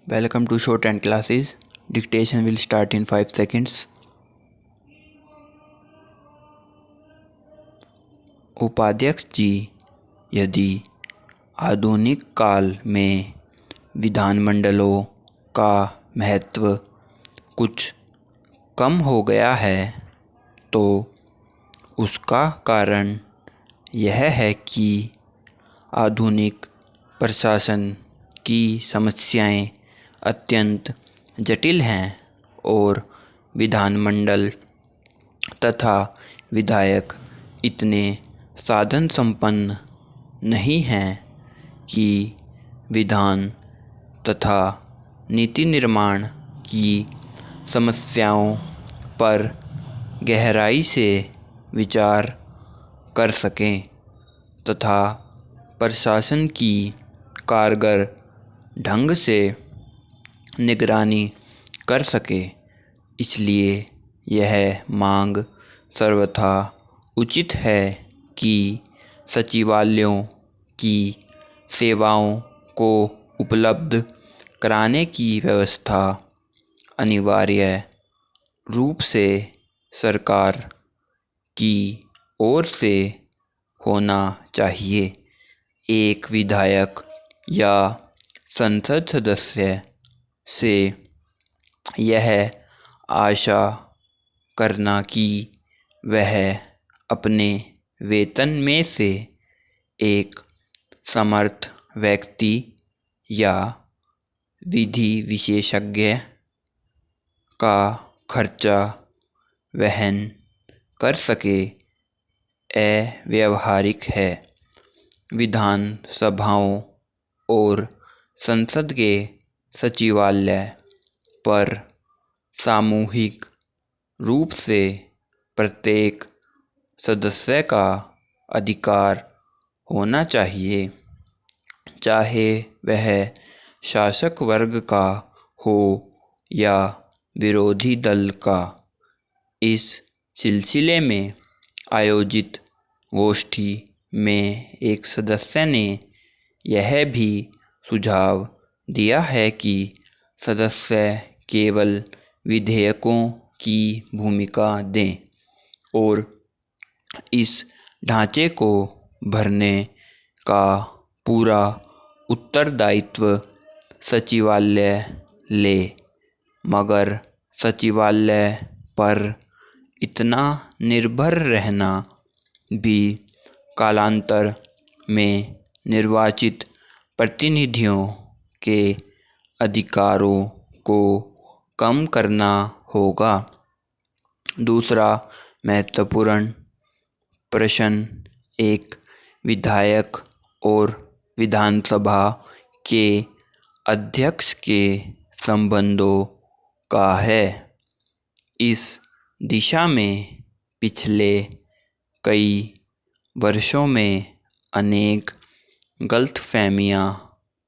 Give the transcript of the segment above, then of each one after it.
Welcome to Short and Classes. Dictation will start in 5 seconds. उपाध्यक्ष जी, यदि आधुनिक काल में विधानमंडलों का महत्व कुछ कम हो गया है तो उसका कारण यह है कि आधुनिक प्रशासन की समस्याएं अत्यंत जटिल हैं और विधानमंडल तथा विधायक इतने साधन संपन्न नहीं हैं कि विधान तथा नीति निर्माण की समस्याओं पर गहराई से विचार कर सकें तथा प्रशासन की कारगर ढंग से निगरानी कर सके। इसलिए यह मांग सर्वथा उचित है कि सचिवालयों की सेवाओं को उपलब्ध कराने की व्यवस्था अनिवार्य रूप से सरकार की ओर से होना चाहिए। एक विधायक या संसद सदस्य से यह आशा करना कि वह अपने वेतन में से एक समर्थ व्यक्ति या विधि विशेषज्ञ का खर्चा वहन कर सके अव्यावहारिक है। विधान सभाओं और संसद के सचिवालय पर सामूहिक रूप से प्रत्येक सदस्य का अधिकार होना चाहिए, चाहे वह शासक वर्ग का हो या विरोधी दल का। इस सिलसिले में आयोजित गोष्ठी में एक सदस्य ने यह भी सुझाव दिया है कि सदस्य केवल विधेयकों की भूमिका दें और इस ढांचे को भरने का पूरा उत्तरदायित्व सचिवालय ले, मगर सचिवालय पर इतना निर्भर रहना भी कालांतर में निर्वाचित प्रतिनिधियों के अधिकारों को कम करना होगा। दूसरा महत्वपूर्ण प्रश्न एक विधायक और विधानसभा के अध्यक्ष के संबंधों का है। इस दिशा में पिछले कई वर्षों में अनेक गलतफहमियां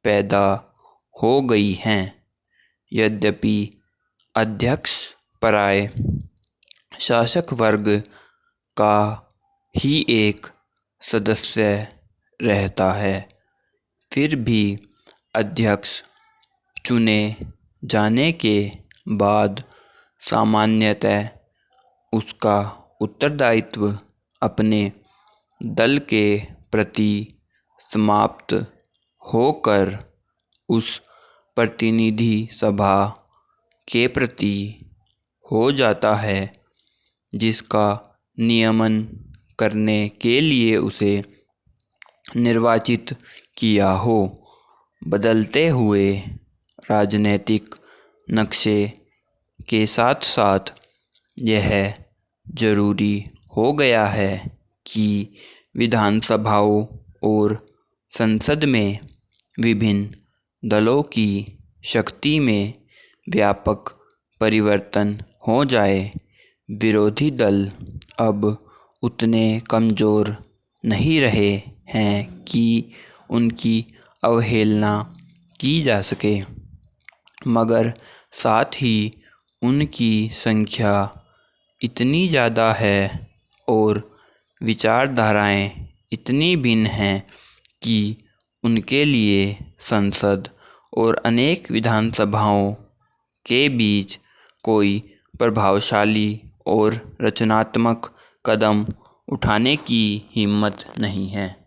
पैदा हो गई हैं। यद्यपि अध्यक्ष पराय शासक वर्ग का ही एक सदस्य रहता है, फिर भी अध्यक्ष चुने जाने के बाद सामान्यतः उसका उत्तरदायित्व अपने दल के प्रति समाप्त होकर उस प्रतिनिधि सभा के प्रति हो जाता है जिसका नियमन करने के लिए उसे निर्वाचित किया हो। बदलते हुए राजनीतिक नक्शे के साथ साथ यह जरूरी हो गया है कि विधानसभाओं और संसद में विभिन्न दलों की शक्ति में व्यापक परिवर्तन हो जाए। विरोधी दल अब उतने कमज़ोर नहीं रहे हैं कि उनकी अवहेलना की जा सके, मगर साथ ही उनकी संख्या इतनी ज़्यादा है और विचारधाराएं इतनी भिन्न हैं कि उनके लिए संसद और अनेक विधानसभाओं के बीच कोई प्रभावशाली और रचनात्मक कदम उठाने की हिम्मत नहीं है।